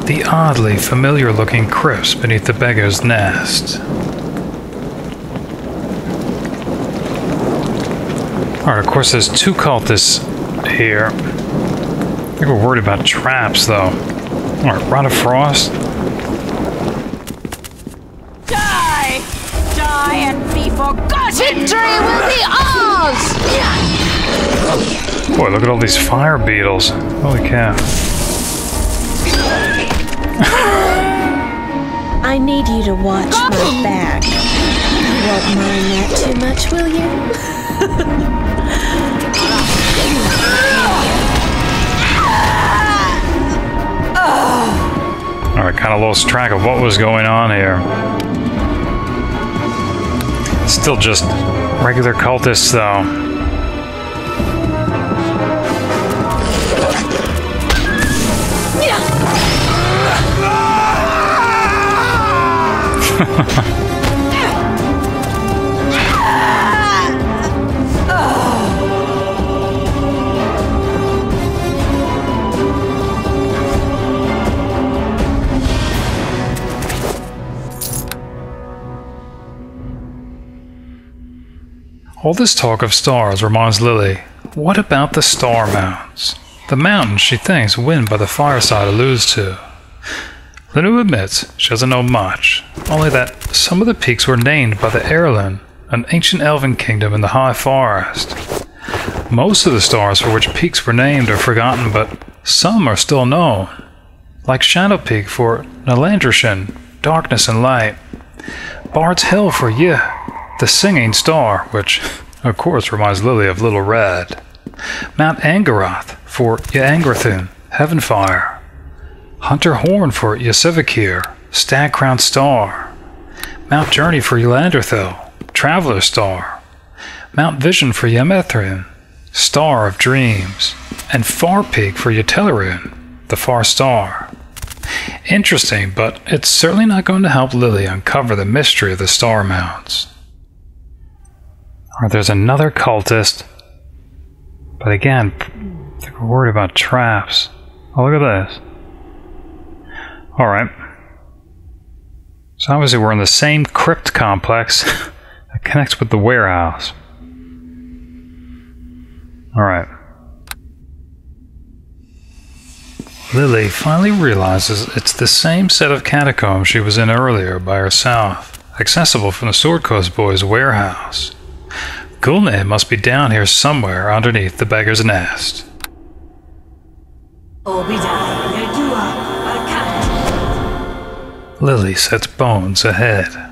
the oddly familiar-looking crypts beneath the beggar's nest. Alright, of course there's two cultists here. I think we're worried about traps, though. Alright, Rod of Frost. Die! Die and be forgotten! Victory will be ours! Boy, look at all these fire beetles. Holy cow. I need you to watch my back. You won't mind that too much, will you? Alright, kind of lost track of what was going on here. Still just regular cultists, though. All this talk of stars reminds Lily, what about the star mountains? The mountains she thinks Wind by the Fireside alludes to. Linu admits she doesn't know much, only that some of the peaks were named by the Eaerlann, an ancient elven kingdom in the high forest. Most of the stars for which peaks were named are forgotten, but some are still known, like Shadowpeak for Nalandrishan, darkness and light, Bard's Hill for the singing star, which of course reminds Lily of Little Red, Mount Angaroth for Angaroth, Heavenfire, Hunterhorn for Yasivakir, Stagcrown Star, Mount Journey for Ylandrithil, Traveler Star, Mount Vision for Yamethrin, Star of Dreams, and Far Peak for Ytelerin, the Far Star. Interesting, but it's certainly not going to help Lily uncover the mystery of the star mounts. Or there's another cultist, but again, I think we're worried about traps. Oh, look at this. Alright. So obviously we're in the same crypt complex that connects with the warehouse. Alright. Lily finally realizes it's the same set of catacombs she was in earlier by herself, accessible from the Sword Coast Boys' warehouse. Gulnan must be down here somewhere underneath the beggar's nest. Lily sets Bones ahead.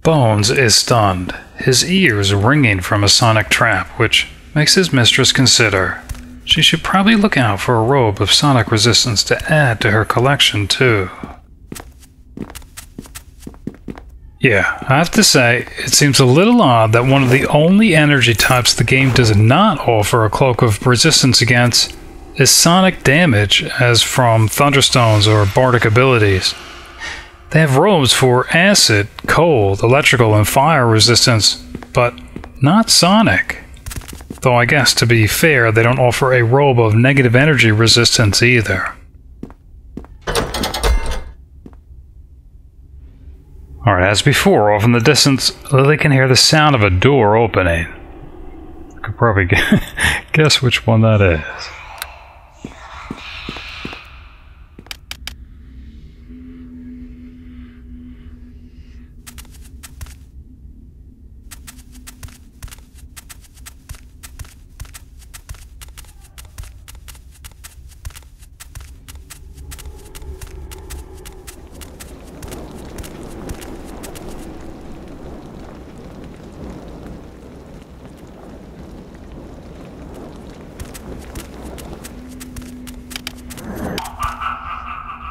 Bones is stunned, his ears ringing from a sonic trap, which makes his mistress consider she should probably look out for a robe of sonic resistance to add to her collection, too. Yeah, I have to say, it seems a little odd that one of the only energy types the game does not offer a cloak of resistance against is sonic damage, as from Thunderstones or Bardic abilities. They have robes for acid, cold, electrical, and fire resistance, but not sonic. Though I guess, to be fair, they don't offer a robe of negative energy resistance either. Alright, as before, off in the distance, Lily can hear the sound of a door opening. I could probably guess which one that is.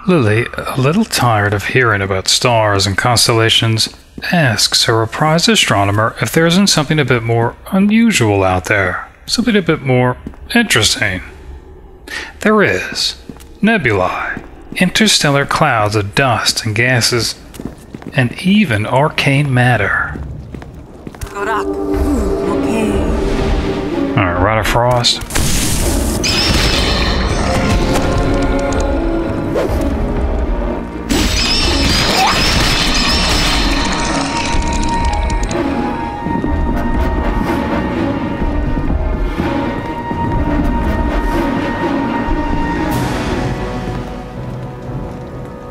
Lily, a little tired of hearing about stars and constellations, asks her apprised astronomer if there isn't something a bit more unusual out there, something a bit more interesting. There is. Nebulae, interstellar clouds of dust and gases, and even arcane matter. Alright, Rider Frost.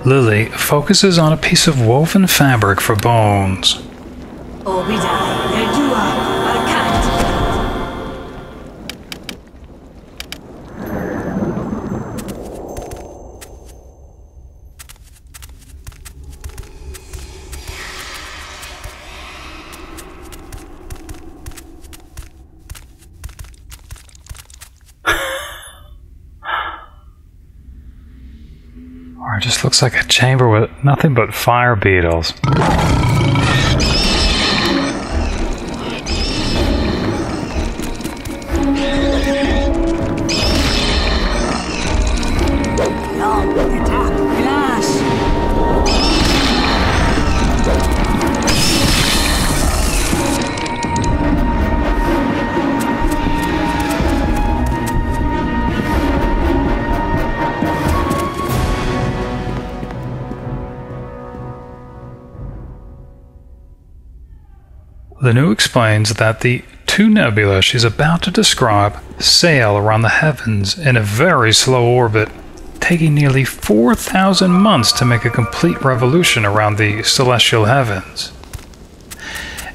Lily focuses on a piece of woven fabric for bones. It just looks like a chamber with nothing but fire beetles. Linu explains that the two nebulae she's about to describe sail around the heavens in a very slow orbit, taking nearly 4,000 months to make a complete revolution around the celestial heavens.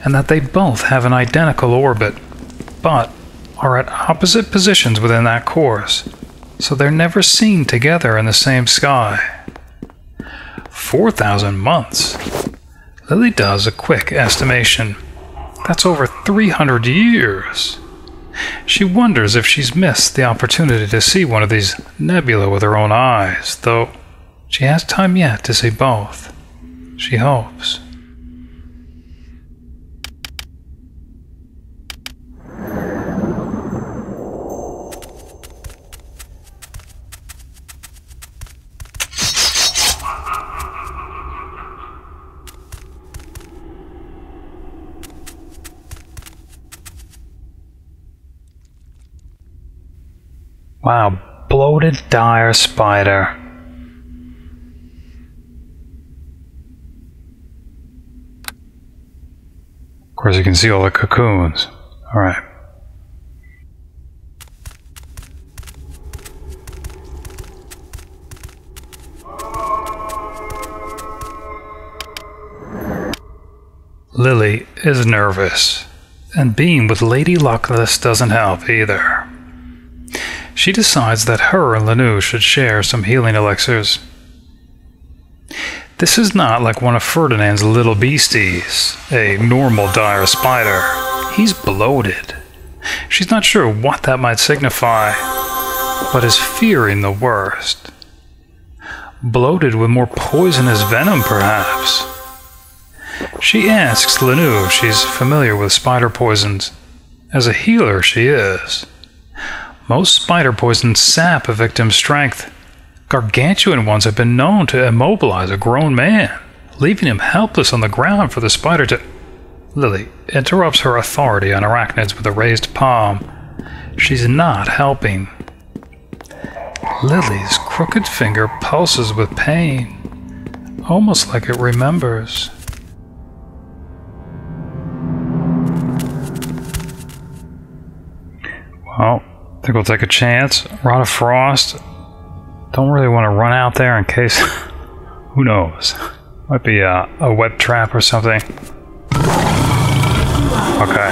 And that they both have an identical orbit, but are at opposite positions within that course, so they're never seen together in the same sky. 4,000 months. Lily does a quick estimation. That's over 300 years. She wonders if she's missed the opportunity to see one of these nebula with her own eyes, though she has time yet to see both. She hopes. Wow, bloated dire spider. Of course you can see all the cocoons. Alright. Lily is nervous, and being with Lady Luckless doesn't help either. She decides that her and Linu should share some healing elixirs. This is not like one of Ferdinand's little beasties, a normal dire spider. He's bloated. She's not sure what that might signify, but is fearing the worst. Bloated with more poisonous venom, perhaps. She asks Linu if she's familiar with spider poisons. As a healer, she is. Most spider poisons sap a victim's strength. Gargantuan ones have been known to immobilize a grown man, leaving him helpless on the ground for the spider to... Lily interrupts her authority on arachnids with a raised palm. She's not helping. Lily's crooked finger pulses with pain, almost like it remembers. Well, I think we'll take a chance. Rod of Frost. Don't really want to run out there in case... Who knows? Might be a web trap or something. Okay.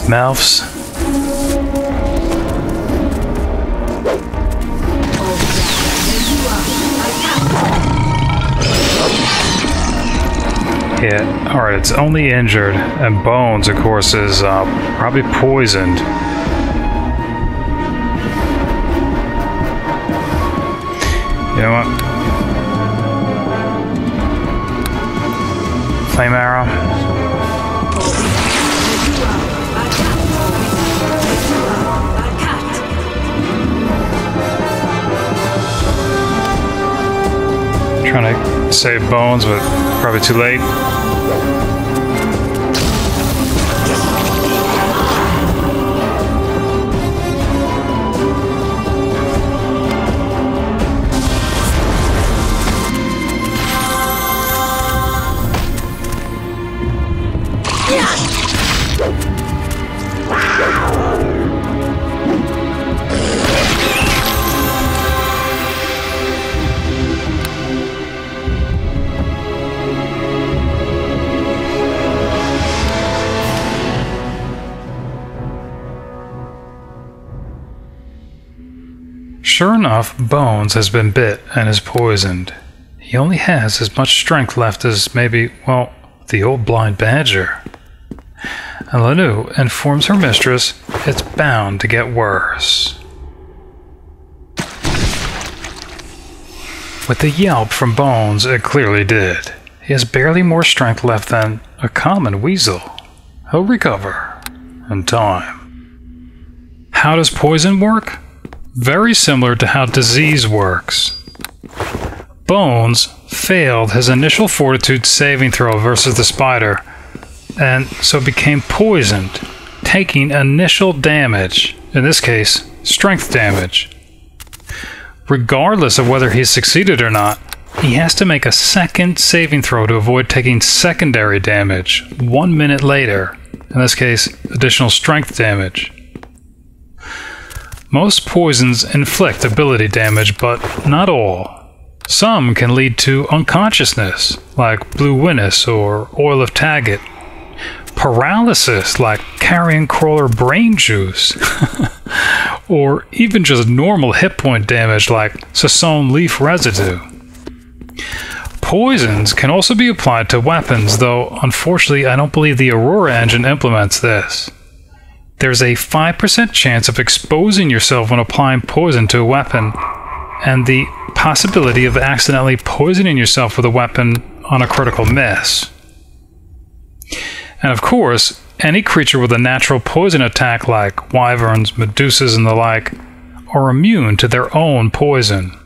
Melfs. Yeah, alright, it's only injured, and Bones, of course, is probably poisoned. You know what? Flame arrow. Trying to save Bones, but probably too late. Sure enough, Bones has been bit and is poisoned. He only has as much strength left as maybe, well, the old blind badger. And Linu informs her mistress it's bound to get worse. With the yelp from Bones, it clearly did. He has barely more strength left than a common weasel. He'll recover in time. How does poison work? Very similar to how disease works. Bones failed his initial Fortitude saving throw versus the spider, and so became poisoned, taking initial damage, in this case, strength damage. Regardless of whether he succeeded or not, he has to make a second saving throw to avoid taking secondary damage 1 minute later, in this case, additional strength damage. Most poisons inflict ability damage, but not all. Some can lead to unconsciousness, like blue Whinnis or oil of Taggit. Paralysis, like Carrion crawler brain juice. Or even just normal hit point damage, like Sassone leaf residue. Poisons can also be applied to weapons, though unfortunately I don't believe the Aurora engine implements this. There's a 5% chance of exposing yourself when applying poison to a weapon, and the possibility of accidentally poisoning yourself with a weapon on a critical miss. And of course, any creature with a natural poison attack like wyverns, medusas, and the like are immune to their own poison.